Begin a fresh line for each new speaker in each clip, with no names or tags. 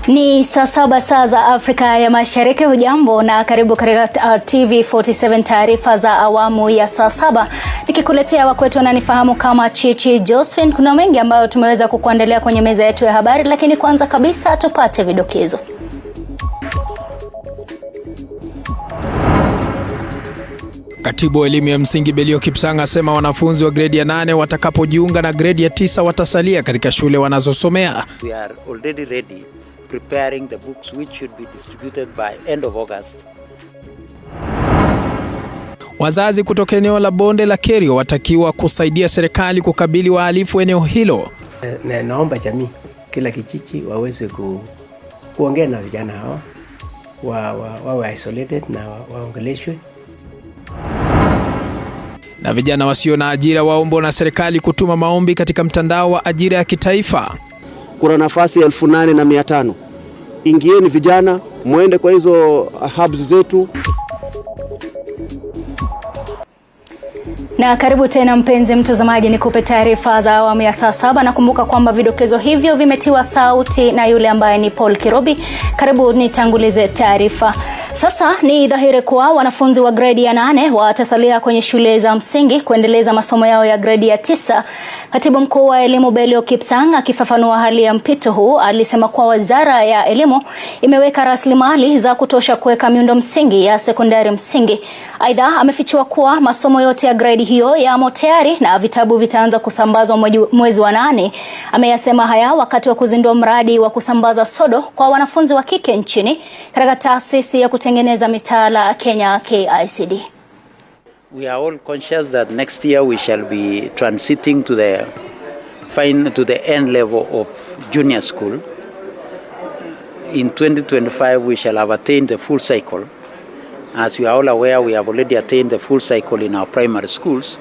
Ni saa 7 saa za Afrika ya Mashariki. Hujambo na karibu katika TV47 taarifa za awamu ya saa 7. Nikikuletea wakwetu wananifahamu kama Chichi Josephine. Kuna mengi ambayo tumeweza kukuandalia kwenye meza yetu ya habari, lakini kwanza kabisa tupate vidokezo.
Katibu wa elimu ya msingi Belio Kipsang asema wanafunzi wa grade ya 8 watakapojiunga na grade ya 9 watasalia katika shule wanazosomea.
We are already ready preparing the books which should be distributed by end of August.
Wazazi kutoka eneo la bonde la Kerio watakiwa kusaidia serikali kukabili wahalifu eneo hilo.
Naomba jamii kila kijiji waweze kuongea na vijana hao wawe isolated na waongeleshwe.
Na vijana wasio na ajira waomba na serikali kutuma maombi katika mtandao wa ajira ya kitaifa.
Kuna nafasi 8,500. Ingieni vijana, muende kwa hizo hubs zetu.
Na karibu tena mpenzi mtazamaji, nikupe taarifa za awamu ya saa 7 na kumbuka kwamba vidokezo hivyo vimetiwa sauti na yule ambaye ni Paul Kirobi. Karibu nitangulize taarifa. Sasa ni dhahiri kuwa wanafunzi wa grade ya 8 watasalia kwenye shule za msingi kuendeleza masomo yao ya grade ya 9. Katibu mkuu wa elimu Belio Kipsang akifafanua hali ya mpito huu alisema kuwa Wizara ya Elimu imeweka rasilimali za kutosha kuweka miundo msingi ya sekondari msingi. Aidha, amefichua kuwa masomo yote ya grade hiyo yamo tayari na vitabu vitaanza kusambazwa mwezi wa 8. Ameyasema haya wakati wa kuzindua mradi wa kusambaza sodo kwa wanafunzi wa kike nchini katika taasisi ya kutengeneza mitaala Kenya KICD.
We are all conscious that next year we shall be transiting to the end level of junior school. In 2025 we shall have attained the full cycle. As you are all aware, we have already attained the full cycle in our primary schools.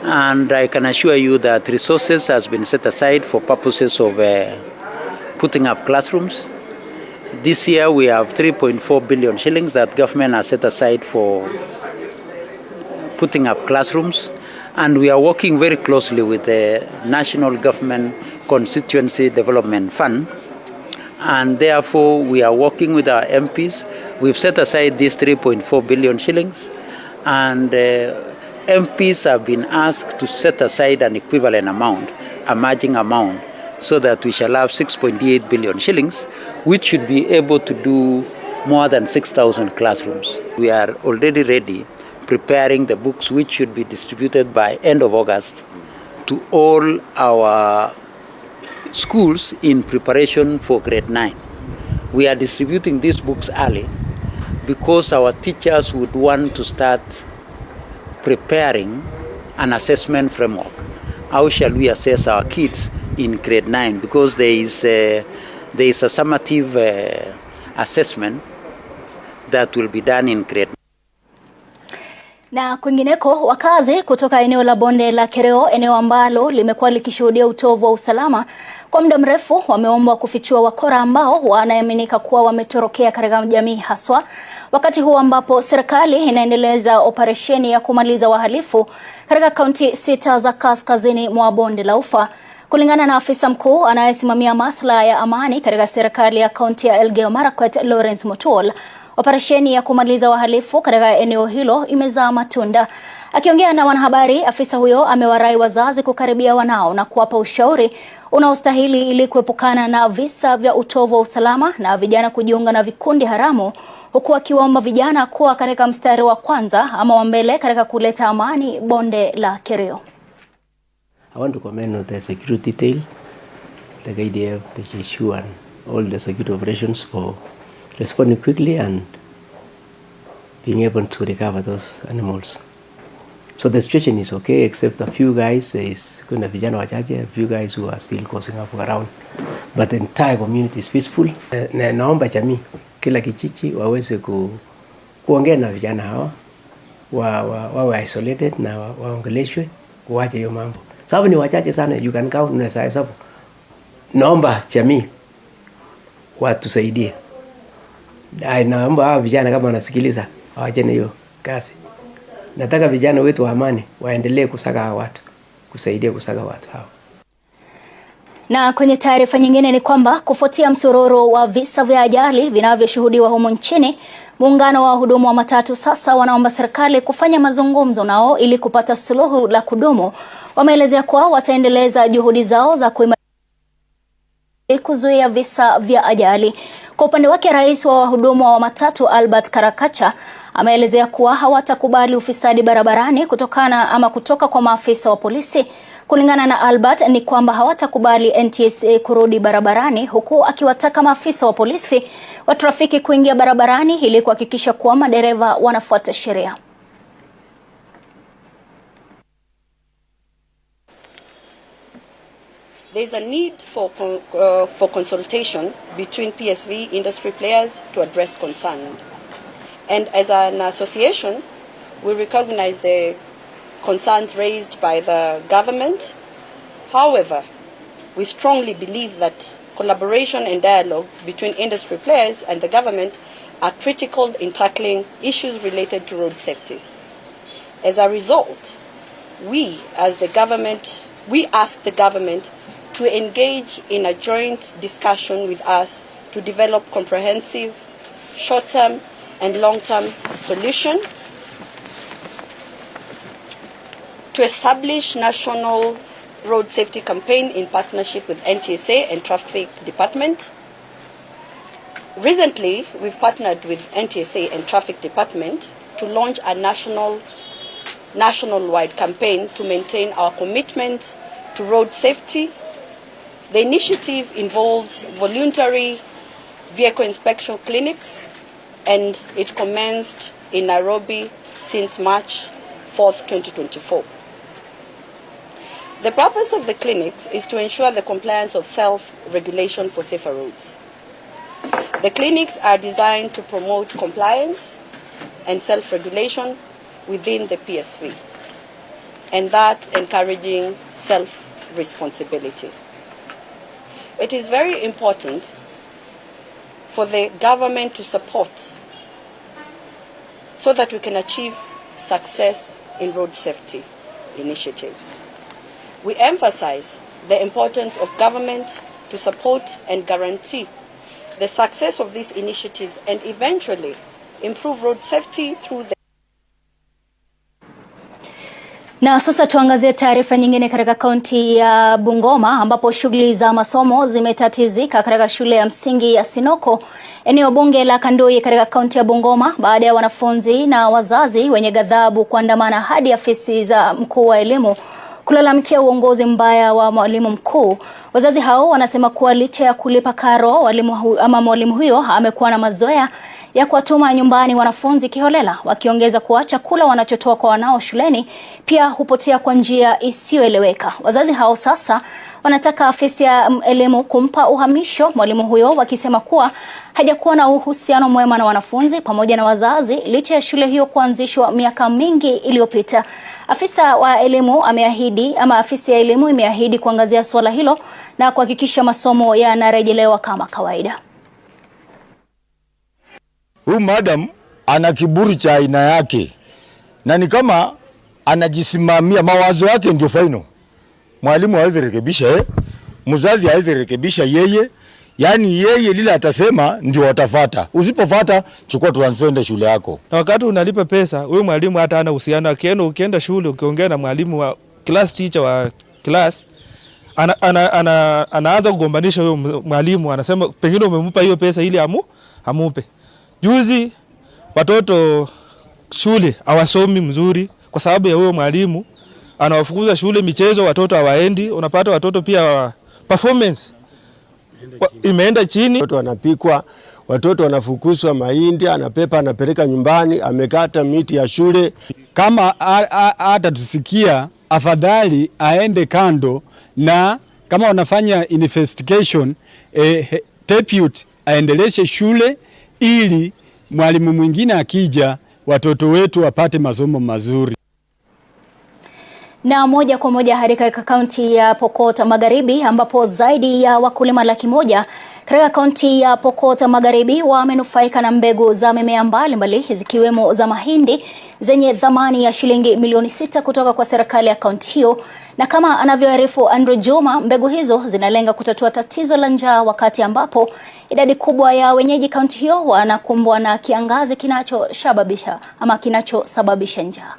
And I can assure you that resources has been set aside for purposes of putting up classrooms. This year we have 3.4 billion shillings that government has set aside for putting up classrooms, and we are working very closely with the National Government Constituency Development Fund, and therefore we are working with our MPs. We've set aside these 3.4 billion shillings, and MPs have been asked to set aside an equivalent amount, a matching amount, so that we shall have 6.8 billion shillings, which should be able to do more than 6,000 classrooms. We are already ready preparing the books which should be distributed by end of August to all our schools in preparation for grade 9. We are distributing these books early because our teachers would want to start preparing an assessment framework. How shall we assess our kids in grade 9? Because there is a summative assessment that will be done in grade 9.
Na kwingineko, wakazi kutoka eneo la bonde la Kerio, eneo ambalo limekuwa likishuhudia utovu wa usalama kwa muda mrefu, wameombwa kufichua wakora ambao wanaaminika kuwa wametorokea katika jamii haswa, wakati huu ambapo serikali inaendeleza operesheni ya kumaliza wahalifu katika kaunti 6 za kaskazini mwa bonde la Ufa. Kulingana na afisa mkuu anayesimamia masuala ya amani katika serikali ya kaunti ya Elgeyo Marakwet, Lawrence Mutual, operesheni ya kumaliza wahalifu katika eneo hilo imezaa matunda. Akiongea na wanahabari, afisa huyo amewarai wazazi kukaribia wanao na kuwapa ushauri unaostahili ili kuepukana na visa vya utovu wa usalama na vijana kujiunga na vikundi haramu, huku akiwaomba vijana kuwa katika mstari wa kwanza ama wa mbele katika kuleta amani bonde la Kerio.
I want to comment on the security detail, the KDF, the GSU and all the security operations for responding quickly and being able to recover those animals. So the situation is okay, except a few guys, kuna vijana wachache, a few guys who are still causing havoc around. But the entire community is peaceful. Naomba jamii kila kijiji waweze kuongea na vijana hawa, wawe isolated na waongeleshwe, kuacha hiyo mambo. Sababu ni wachache sana, you can count na hesabu. Naomba jamii watusaidie. Naomba hawa vijana kama wanasikiliza waache na hiyo kazi. Nataka vijana wetu wa amani waendelee kusaka watu, kusaidia kusaka watu hao.
Na kwenye taarifa nyingine ni kwamba kufuatia msururu wa visa vya ajali vinavyoshuhudiwa humu nchini, muungano wa wahudumu wa matatu sasa wanaomba serikali kufanya mazungumzo nao ili kupata suluhu la kudumu. Wameelezea kuwa wataendeleza juhudi zao za kuzuia visa vya ajali. Kwa upande wake, rais wa wahudumu wa matatu Albert Karakacha ameelezea kuwa hawatakubali ufisadi barabarani kutoka kwa maafisa wa polisi. Kulingana na Albert ni kwamba hawatakubali NTSA kurudi barabarani, huku akiwataka maafisa wa polisi wa trafiki kuingia barabarani ili kuhakikisha kuwa madereva wanafuata sheria.
There is a need for consultation between PSV industry players to address concern. And as an association, we recognize the concerns raised by the government. However, we strongly believe that collaboration and dialogue between industry players and the government are critical in tackling issues related to road safety. As a result, we ask the government to engage in a joint discussion with us to develop comprehensive short-term and long-term solutions, to establish national road safety campaign in partnership with NTSA and Traffic Department. Recently, we've partnered with NTSA and Traffic Department to launch a national-wide campaign to maintain our commitment to road safety. The initiative involves voluntary vehicle inspection clinics, and it commenced in Nairobi since March 4th, 2024. The purpose of the clinics is to ensure the compliance of self-regulation for safer roads. The clinics are designed to promote compliance and self-regulation within the PSV, and that encouraging self-responsibility. It is very important for the government to support so that we can achieve success in road safety initiatives. We emphasize the importance of government to support and guarantee the success of these initiatives and eventually improve road safety through the
Na sasa tuangazie taarifa nyingine katika kaunti ya Bungoma, ambapo shughuli za masomo zimetatizika katika shule ya msingi ya Sinoko, eneo bunge la Kandui katika kaunti ya Bungoma, baada ya wanafunzi na wazazi wenye ghadhabu kuandamana hadi afisi za mkuu wa elimu kulalamikia uongozi mbaya wa mwalimu mkuu. Wazazi hao wanasema kuwa licha ya kulipa karo, mwalimu huyo amekuwa na mazoea ya kuwatuma nyumbani wanafunzi kiholela, wakiongeza kuwa chakula wanachotoa kwa wanao shuleni pia hupotea kwa njia isiyoeleweka. Wazazi hao sasa wanataka afisi ya elimu kumpa uhamisho mwalimu huyo, wakisema kuwa hajakuwa na uhusiano mwema na wanafunzi pamoja na wazazi licha ya shule hiyo kuanzishwa miaka mingi iliyopita. Afisa wa elimu afisi ya elimu imeahidi kuangazia suala hilo na kuhakikisha masomo yanarejelewa kama kawaida.
Huyu madam ana kiburi cha aina yake, na ni kama anajisimamia, mawazo yake ndio final. Mwalimu hawezi rekebisha mzazi hawezi rekebisha yeye, yani yeye lile atasema ndio watafuata. Usipofuata chukua transfer shule yako.
Na wakati unalipa pesa, huyu mwalimu hata hana uhusiano. Ukienda shule ukiongea na mwalimu wa class teacher wa class, anaanza kugombanisha huyo mwalimu, anasema pengine umempa hiyo pesa ili amupe. Juzi watoto shule hawasomi mzuri kwa sababu ya huyo mwalimu, anawafukuza shule, michezo watoto hawaendi, unapata watoto pia performance imeenda chini.
Watoto wanapikwa, watoto wanafukuzwa mahindi, anapepa anapeleka nyumbani, amekata miti ya shule.
Kama hata tusikia, afadhali aende kando, na kama wanafanya investigation deputy aendeleshe shule ili mwalimu mwingine akija watoto wetu wapate masomo mazuri.
Na moja kwa moja hadi katika kaunti ya Pokot Magharibi, ambapo zaidi ya wakulima 100,000 Katika kaunti ya Pokot Magharibi wamenufaika na mbegu za mimea mbalimbali zikiwemo za mahindi zenye thamani ya shilingi milioni 6 kutoka kwa serikali ya kaunti hiyo. Na kama anavyoarifu Andrew Juma, mbegu hizo zinalenga kutatua tatizo la njaa wakati ambapo idadi kubwa ya wenyeji kaunti hiyo wanakumbwa na kiangazi kinachosababisha njaa.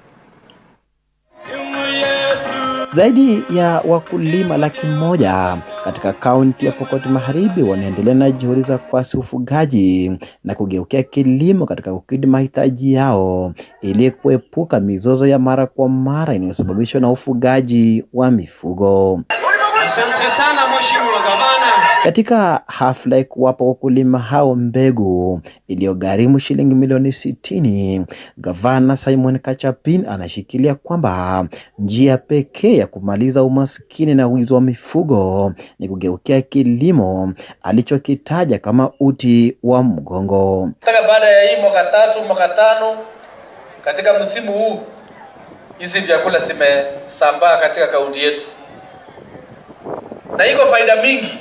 Zaidi ya wakulima 100,000 katika kaunti ya Pokot Magharibi wanaendelea na juhudi za kuasi ufugaji na kugeukia kilimo katika kukidhi mahitaji yao ili kuepuka mizozo ya mara kwa mara inayosababishwa na ufugaji wa mifugo.
Asante sana Mheshimiwa Gavana.
Katika hafla ya kuwapa wakulima hao mbegu iliyogharimu shilingi milioni 60, Gavana Simon Kachapin anashikilia kwamba njia pekee ya kumaliza umaskini na wizi wa mifugo ni kugeukia kilimo alichokitaja kama uti wa mgongo.
Baada ya hii mwaka 3 mwaka 5 katika msimu huu hizi vyakula zimesambaa katika kaunti yetu. Na iko faida mingi.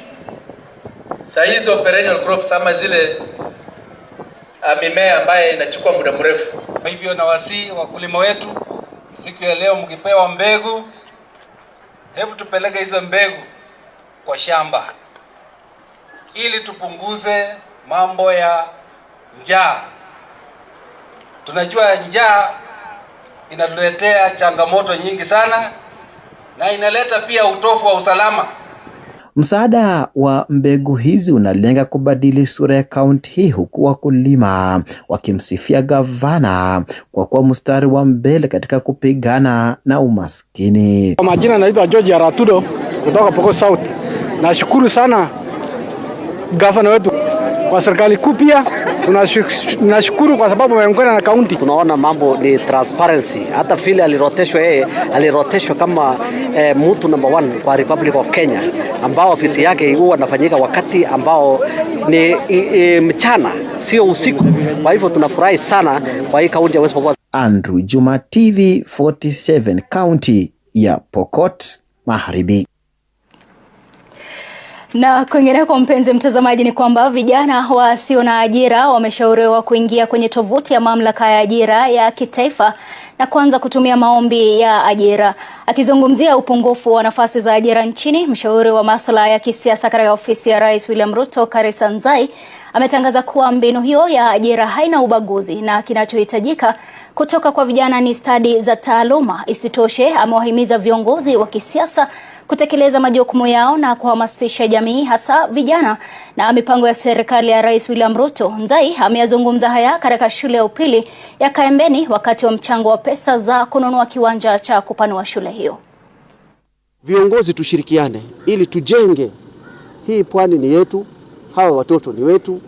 Saa hizo perennial crops ama zile mimea ambaye inachukua muda mrefu. Kwa hivyo nawasihi wakulima wetu, siku ya leo mkipewa mbegu, hebu tupeleke hizo mbegu kwa shamba ili tupunguze mambo ya njaa. Tunajua njaa inatuletea changamoto nyingi sana na inaleta pia utofu wa usalama.
Msaada wa mbegu hizi unalenga kubadili sura ya kaunti hii, huku wakulima wakimsifia gavana kwa kuwa mstari wa mbele katika kupigana na umaskini.
Kwa majina naitwa George Aratudo kutoka Pokot South. Nashukuru sana gavana wetu kwa serikali kuu, pia tunashukuru kwa sababu wameungana na kaunti.
Tunaona mambo ni transparency. Hata vile aliroteshwa kama mtu number 1 kwa Republic of Kenya, ambao viti yake huwa nafanyika wakati ambao ni mchana, sio usiku. Kwa hivyo tunafurahi sana kwa hii kaunti ya West Pokot.
Andrew Juma, TV47, kaunti ya Pokot Magharibi.
Na kwingineko, mpenzi mtazamaji, ni kwamba vijana wasio na ajira wameshauriwa kuingia kwenye tovuti ya mamlaka ya ajira ya kitaifa na kuanza kutumia maombi ya ajira. Akizungumzia upungufu wa nafasi za ajira nchini, mshauri wa masuala ya kisiasa katika ofisi ya Rais William Ruto, Karisa Nzai, ametangaza kuwa mbinu hiyo ya ajira haina ubaguzi na kinachohitajika kutoka kwa vijana ni stadi za taaluma. Isitoshe, amewahimiza viongozi wa kisiasa kutekeleza majukumu yao na kuhamasisha jamii, hasa vijana na mipango ya serikali ya Rais William Ruto. Nzai ameyazungumza haya katika shule ya upili ya Kaembeni wakati wa mchango wa pesa za kununua kiwanja cha kupanua shule hiyo.
Viongozi tushirikiane ili tujenge hii pwani ni yetu, hawa watoto ni wetu,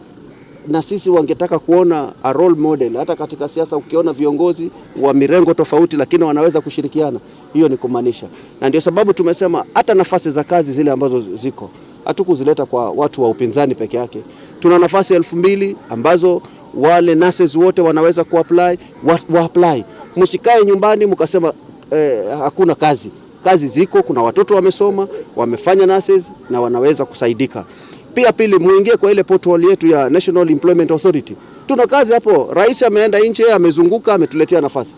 na sisi wangetaka kuona a role model. Hata katika siasa ukiona viongozi wa mirengo tofauti lakini wanaweza kushirikiana, hiyo ni kumaanisha. Na ndio sababu tumesema hata nafasi za kazi zile ambazo ziko hatukuzileta kwa watu wa upinzani peke yake. Tuna nafasi 2,000 ambazo wale nurses wote wanaweza kuapply, apply. Msikae nyumbani mkasema hakuna kazi. Kazi ziko, kuna watoto wamesoma, wamefanya nurses na wanaweza kusaidika. Pia pili, muingie kwa ile portal yetu ya National Employment Authority. Tuna kazi hapo. Rais ameenda nje, amezunguka, ametuletea nafasi.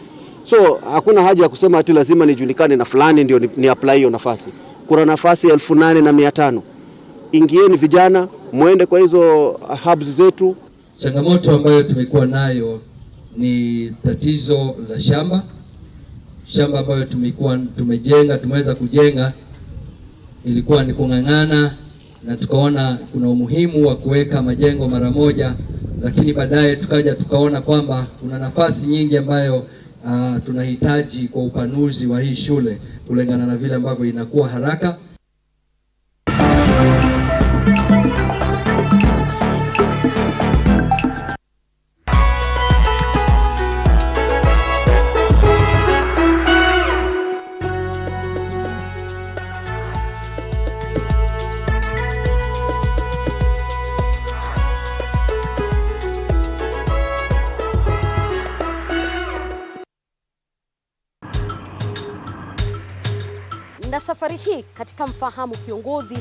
So hakuna haja ya kusema ati lazima nijulikane na fulani ndio ni apply hiyo nafasi. Kuna nafasi 8,500. Ingieni vijana, muende kwa hizo hubs zetu.
Changamoto ambayo tumekuwa nayo ni tatizo la shamba ambayo tumeweza kujenga ilikuwa ni kung'ang'ana, na tukaona kuna umuhimu wa kuweka majengo mara moja, lakini baadaye tukaona kwamba kuna nafasi nyingi ambayo tunahitaji kwa upanuzi wa hii shule kulingana na vile ambavyo inakuwa haraka.
Na safari hii katika Mfahamu Kiongozi,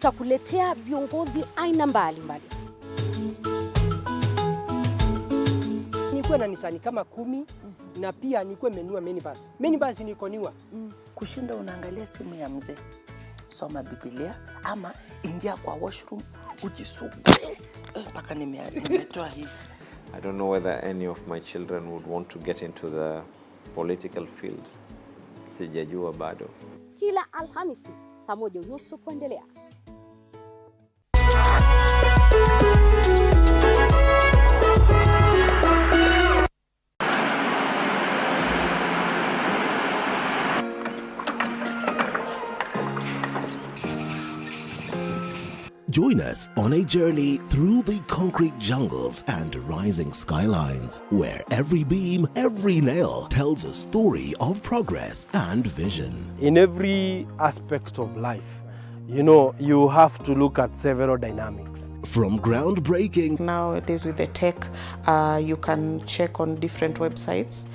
tutakuletea viongozi aina mbalimbali.
Nikuwe na Nissan kama 10 na pia nikuwe menua minibus. Minibus nikoniwa.
Kushinda unaangalia simu ya mzee. Soma Biblia ama ingia kwa washroom ujisugue. Mpaka nimetoa hivi.
I don't know whether any of my children would want to get into the political field. Sijajua bado.
Kila Alhamisi saa 1:30 kuendelea.
Join us on a journey through the concrete jungles and rising skylines, where every beam, every nail tells a story of progress and vision.
In every aspect of life, you have to look at several dynamics.
From groundbreaking.
Nowadays with the tech, you can check on different websites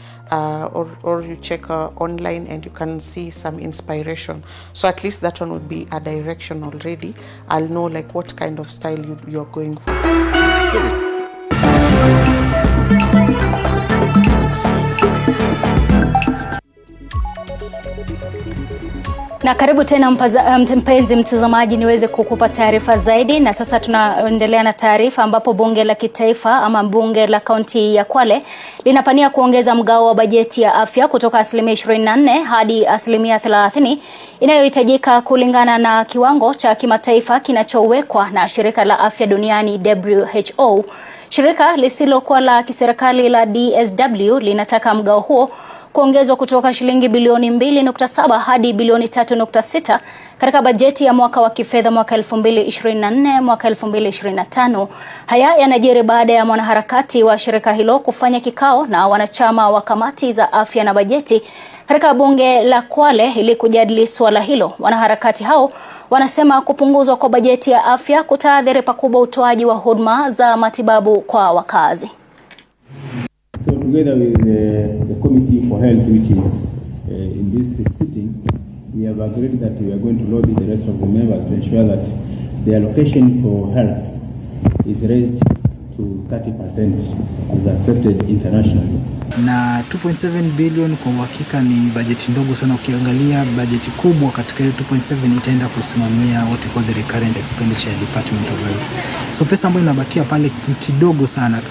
or you check online and you can see some inspiration. So at least that one would be a direction already. I'll know like what kind of style you're going for.
Na karibu tena mpenzi mtazamaji, niweze kukupa taarifa zaidi. Na sasa tunaendelea na taarifa ambapo bunge la kitaifa ama bunge la kaunti ya Kwale linapania kuongeza mgao wa bajeti ya afya kutoka 24% hadi 30% inayohitajika kulingana na kiwango cha kimataifa kinachowekwa na shirika la afya duniani WHO. Shirika lisilokuwa la kiserikali la DSW linataka mgao huo kuongezwa kutoka shilingi bilioni 2.7 hadi bilioni 3.6 katika bajeti ya mwaka wa kifedha mwaka 2024 mwaka 2025. Haya yanajiri baada ya mwanaharakati wa shirika hilo kufanya kikao na wanachama wa kamati za afya na bajeti katika bunge la Kwale ili kujadili swala hilo. Wanaharakati hao wanasema kupunguzwa kwa bajeti ya afya kutaathiri pakubwa utoaji wa huduma za matibabu kwa wakazi.
So together with the Committee for Health, which is in this sitting, we have agreed that we are going to lobby the rest of the members to ensure that the allocation for health is raised to 30% as accepted internationally.
Na 2.7 billion kwa uhakika ni bajeti ndogo sana. Ukiangalia bajeti kubwa katika hiyo 2.7 itaenda kusimamia what we call the recurrent expenditure Department of Health. So pesa ambayo inabakia pale kidogo sana.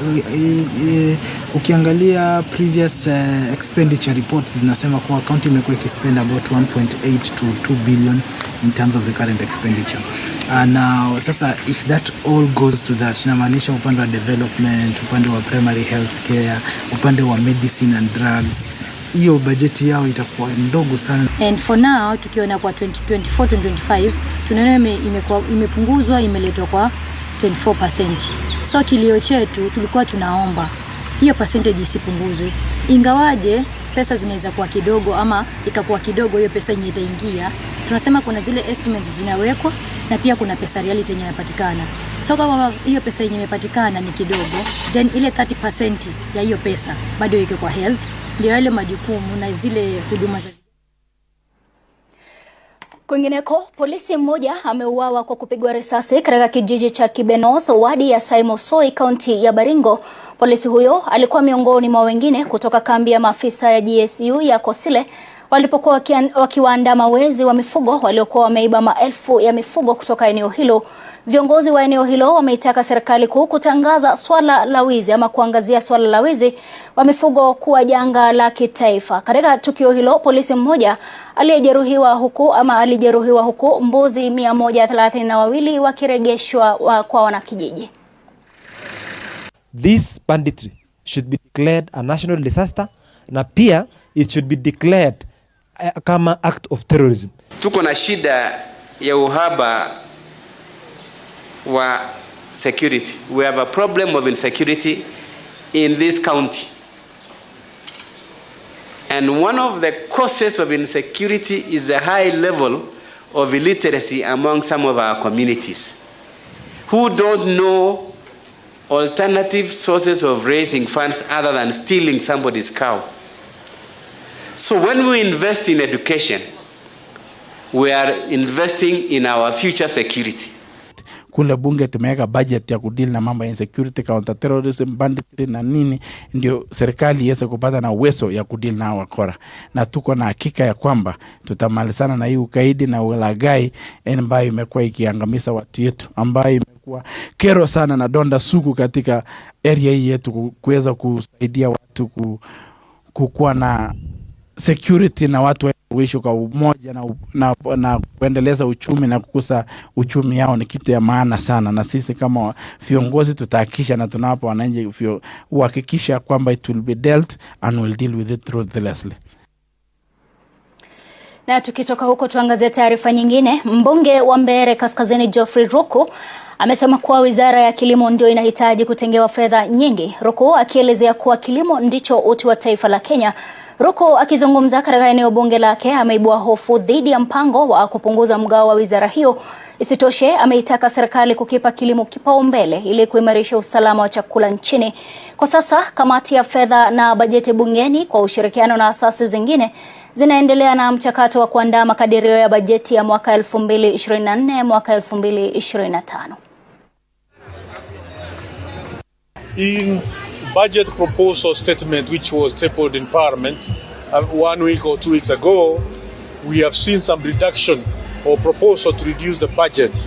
Ukiangalia previous expenditure reports zinasema kwa county imekuwa ikispend about 1.8 to 2 billion in terms of recurrent expenditure. Now sasa if that all goes to that, inamaanisha upande wa development, upande wa primary health care, upande wa medicine and drugs, hiyo bajeti yao itakuwa ndogo sana.
And for now tukiona kwa 2024-2025 tunaona imepunguzwa, imeletwa kwa 24%. So kilio chetu tulikuwa tunaomba hiyo percentage isipunguzwe. Ingawaje pesa zinaweza kuwa kidogo ama ikakuwa kidogo, hiyo pesa yenye itaingia, tunasema kuna zile estimates zinawekwa na pia kuna pesa reality yenye inapatikana. So kama hiyo pesa yenye imepatikana ni kidogo, then ile 30% ya hiyo pesa bado iko kwa health, ndio yale majukumu na zile huduma za.
Kwingineko, polisi mmoja ameuawa kwa kupigwa risasi katika kijiji cha Kibenos, wadi ya Saimosoi, kaunti ya Baringo. Polisi huyo alikuwa miongoni mwa wengine kutoka kambi ya maafisa ya GSU ya Kosile walipokuwa wakiwaandama wezi wa mifugo waliokuwa wameiba maelfu ya mifugo kutoka eneo hilo. Viongozi wa eneo hilo wameitaka serikali kuu kutangaza swala la wizi ama kuangazia swala la wizi wa mifugo kuwa janga la kitaifa. Katika tukio hilo, polisi mmoja alijeruhiwa huku mbuzi 132 wakirejeshwa kwa wanakijiji.
This banditry should be declared a national disaster, na pia it should be declared kama act of terrorism.
Tuko na shida ya uhaba wa security. We have a problem of insecurity in this county. And one of the causes of insecurity is the high level of illiteracy among some of our communities who don't know alternative sources of raising funds other than stealing somebody's cow. So when we invest in education, we are investing in our future security.
Kule bunge tumeweka budget ya kudeal na mambo ya insecurity, counter terrorism, banditry na nini, ndio serikali iweze kupata na uwezo ya kudeal na wakora. Na tuko na hakika ya kwamba tutamalizana na hii ukaidi na ulaghai ambayo imekuwa ikiangamiza watu yetu, ambayo imekuwa kero sana na donda sugu katika area hii yetu, kuweza kusaidia watu kukuwa na security na watu kuishi kwa umoja na kuendeleza uchumi na kukuza uchumi yao ni kitu ya maana sana, na sisi kama viongozi tutahakikisha na tunawapa wananchi uhakikisha kwamba it will be dealt and will deal with it ruthlessly.
Na tukitoka huko tuangazie taarifa nyingine. Mbunge wa Mbeere Kaskazini Geoffrey Ruku amesema kuwa Wizara ya Kilimo ndio inahitaji kutengewa fedha nyingi. Ruku akielezea kuwa kilimo ndicho uti wa taifa la Kenya. Ruku akizungumza katika eneo bunge lake ameibua hofu dhidi ya mpango wa kupunguza mgao wa wizara hiyo. Isitoshe, ameitaka serikali kukipa kilimo kipaumbele ili kuimarisha usalama wa chakula nchini. Kwa sasa kamati ya fedha na bajeti bungeni kwa ushirikiano na asasi zingine zinaendelea na mchakato wa kuandaa makadirio ya bajeti ya mwaka 2024 mwaka 2025.
In budget proposal statement which was tabled in Parliament 1 week or 2 weeks ago, we have seen some reduction or proposal to reduce the budget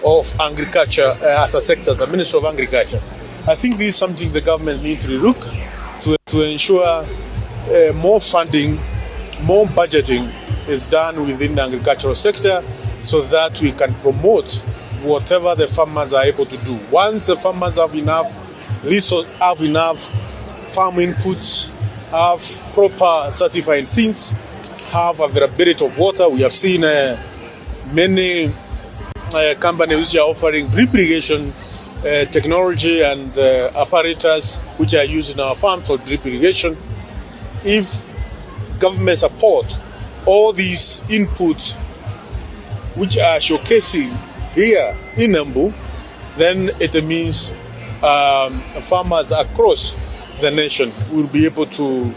of agriculture as a sector, the Ministry of Agriculture. I think this is something the government needs to look to ensure more funding, more budgeting is done within the agricultural sector so that we can promote whatever the farmers are able to do. Once the farmers have enough farm inputs, have proper certified seeds, have availability of water. We have seen many companies which are offering drip irrigation technology and apparatus which are used in our farms for drip irrigation. If government support all these inputs which are showcasing here in Embu, then it means farmers across the nation will be able to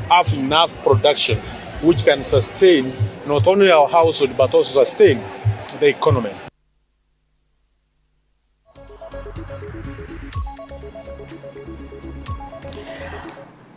have enough production which can sustain not only our household but also sustain the economy.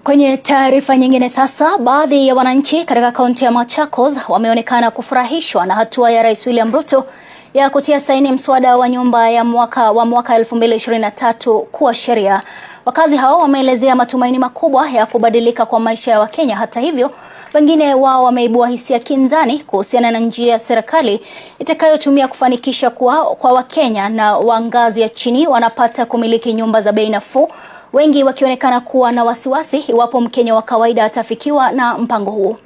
Kwenye taarifa nyingine sasa, baadhi ya wananchi katika kaunti ya Machakos wameonekana kufurahishwa na hatua ya Rais William Ruto ya kutia saini mswada wa nyumba ya mwaka 2023 kuwa sheria. Wakazi hao wameelezea matumaini makubwa ya kubadilika kwa maisha ya Wakenya. Hata hivyo, wengine wao wameibua hisia kinzani kuhusiana na njia ya serikali itakayotumia kufanikisha kwa Wakenya na wa ngazi ya chini wanapata kumiliki nyumba za bei nafuu, wengi wakionekana kuwa na wasiwasi iwapo Mkenya wa kawaida atafikiwa na mpango huo.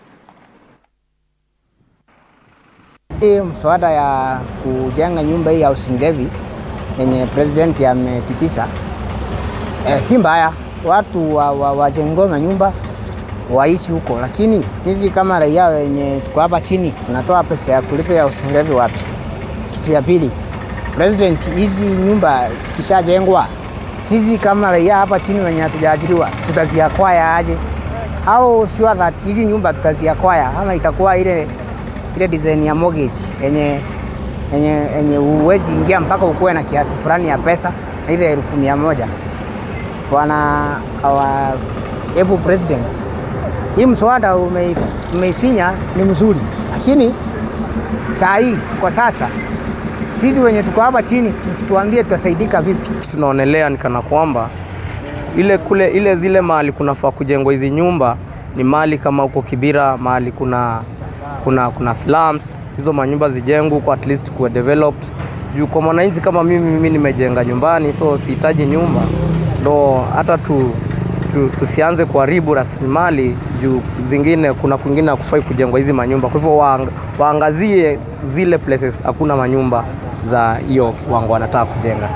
Hii mswada ya kujenga nyumba hii ya housing levy yenye president amepitisha si mbaya, watu wajenge nyumba waishi huko, lakini sisi kama raia wenye tuko hapa chini tunatoa pesa ya kulipa ya housing levy wapi? Kitu ya pili, president, hizi nyumba zikishajengwa sisi kama raia hapa chini wenye hatujaajiriwa tutaziakwaya aje? Au sure that hizi nyumba tutaziakwaya ama itakuwa ile design ya mortgage yenye uwezi ingia mpaka ukuwe na kiasi fulani ya pesa na ile 1,100. Bwana Ebu President, hii mswada umeifinya ni mzuri, lakini saa hii kwa sasa sisi wenye tuko hapa chini tuambie tutasaidika vipi?
Tunaonelea ni kana kwamba ile zile mahali kunafaa kujengwa hizi nyumba ni mahali kama huko Kibira, mahali kuna slums, hizo manyumba zijengwe kwa at least kuwe developed. Juu kwa mwananchi kama mimi nimejenga nyumbani, so sihitaji nyumba. Ndo hata tusianze kuharibu rasilimali juu zingine kuna kwingine kufai kujengwa hizi manyumba. Kwa hivyo waangazie zile places hakuna manyumba za hiyo kiwango wanataka kujenga.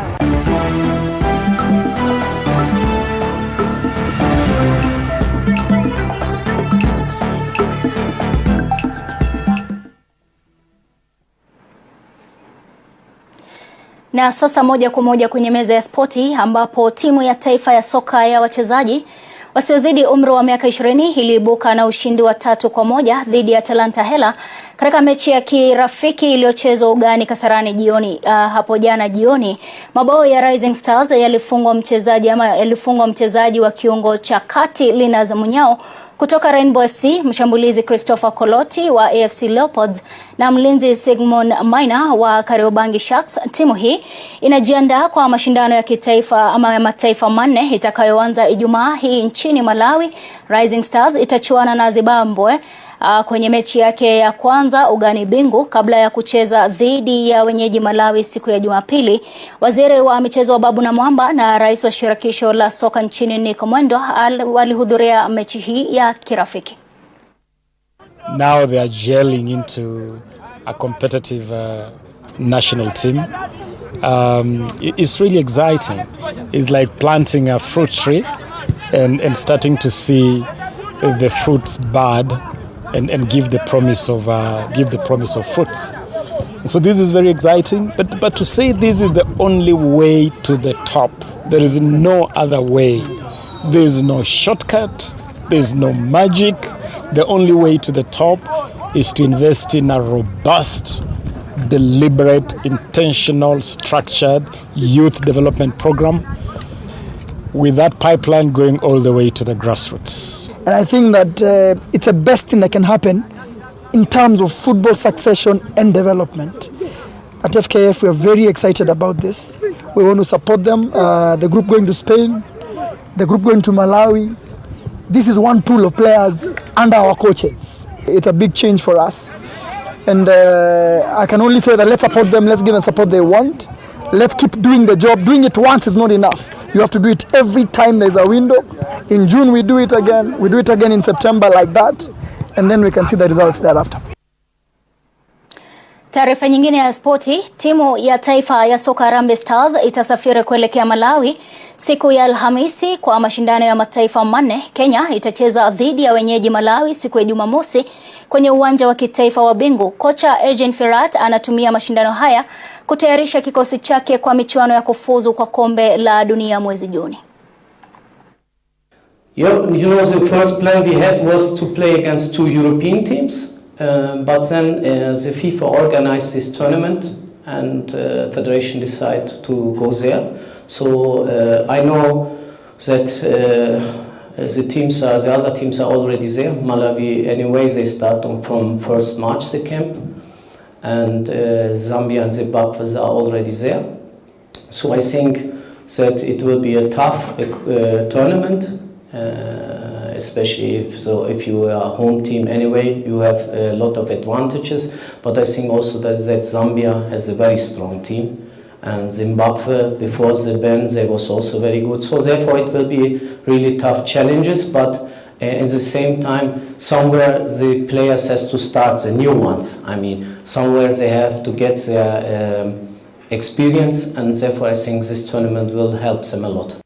Na sasa moja kwa moja kwenye meza ya spoti ambapo timu ya taifa ya soka ya wachezaji wasiozidi umri wa miaka 20 iliibuka na ushindi wa 3-1 dhidi ya Talanta Hela katika mechi ya kirafiki iliyochezwa ugani Kasarani hapo jana jioni. Mabao ya Rising Stars yalifungwa mchezaji wa kiungo cha kati Linaz Munyao kutoka Rainbow FC, mshambulizi Christopher Koloti wa AFC Leopards na mlinzi Sigmund Maina wa Kariobangi Sharks. Timu hii inajiandaa kwa mashindano ya kitaifa ama ya mataifa manne itakayoanza Ijumaa hii nchini Malawi. Rising Stars itachuana na Zimbabwe kwenye mechi yake ya kwanza ugani Bingu kabla ya kucheza dhidi ya wenyeji Malawi siku ya Jumapili. Waziri wa michezo wa Babu na Mwamba na rais wa shirikisho la soka nchini Nick Mwendo walihudhuria mechi hii ya kirafiki.
Now they are gelling into a competitive national team. It's really exciting. It's like planting a fruit tree and starting to see the fruits bud and give the promise of fruits. So this is very exciting, but to say this is the only way to the top, there is no other way. There is no shortcut, there is no magic. The only way to the top is to invest in a robust, deliberate, intentional, structured youth development program with that pipeline going all the way to the grassroots.
And I think that it's the best thing that can happen in terms of football succession and development. At FKF, we are very excited about this. We want to support them. The group going to Spain, the group going to Malawi. This is one pool of players under our coaches. It's a big change for us. And I can only say that let's support them, let's give them support they want. Let's keep doing the job. Doing it once is not enough. You have to do it every time there's a window. In June we do it again. We do it again in September like that. And then we can see the results thereafter.
Taarifa nyingine ya spoti, timu ya taifa ya soka Harambee Stars itasafiri kuelekea Malawi siku ya Alhamisi kwa mashindano ya mataifa manne. Kenya itacheza dhidi ya wenyeji Malawi siku ya Jumamosi kwenye uwanja wa kitaifa wa Bingu. Kocha Eugene Firat anatumia mashindano haya kutayarisha kikosi chake kwa michuano ya kufuzu kwa kombe la dunia mwezi Juni.
The first plan we had was to play against 2 European teams, but then the FIFA organized this tournament and federation decided to go there. So I know that the other teams are already there. Malawi, anyways, they start from 1st March the camp, and Zambia and Zimbabwe are already there. So I think that it will be a tough tournament, especially if you are a home team anyway, you have a lot of advantages. But I think also that Zambia has a very strong team, and Zimbabwe before the ban they was also very good. So therefore it will be really tough challenges, but at the same time somewhere the players has to start, the new ones. I mean, somewhere they have to get their experience, and therefore I think this tournament will help them a lot.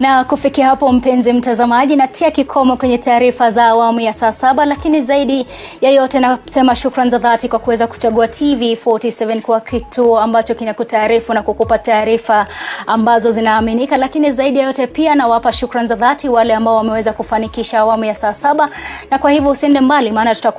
Na kufikia hapo mpenzi mtazamaji, natia kikomo kwenye taarifa za awamu ya saa 7, lakini zaidi ya yote nasema shukrani za dhati kwa kuweza kuchagua TV47 kwa kituo ambacho kinakutaarifu na kukupa taarifa ambazo zinaaminika, lakini zaidi ya yote pia nawapa shukrani za dhati wale ambao wameweza kufanikisha awamu ya saa 7, na kwa hivyo usiende mbali maana tutakuwa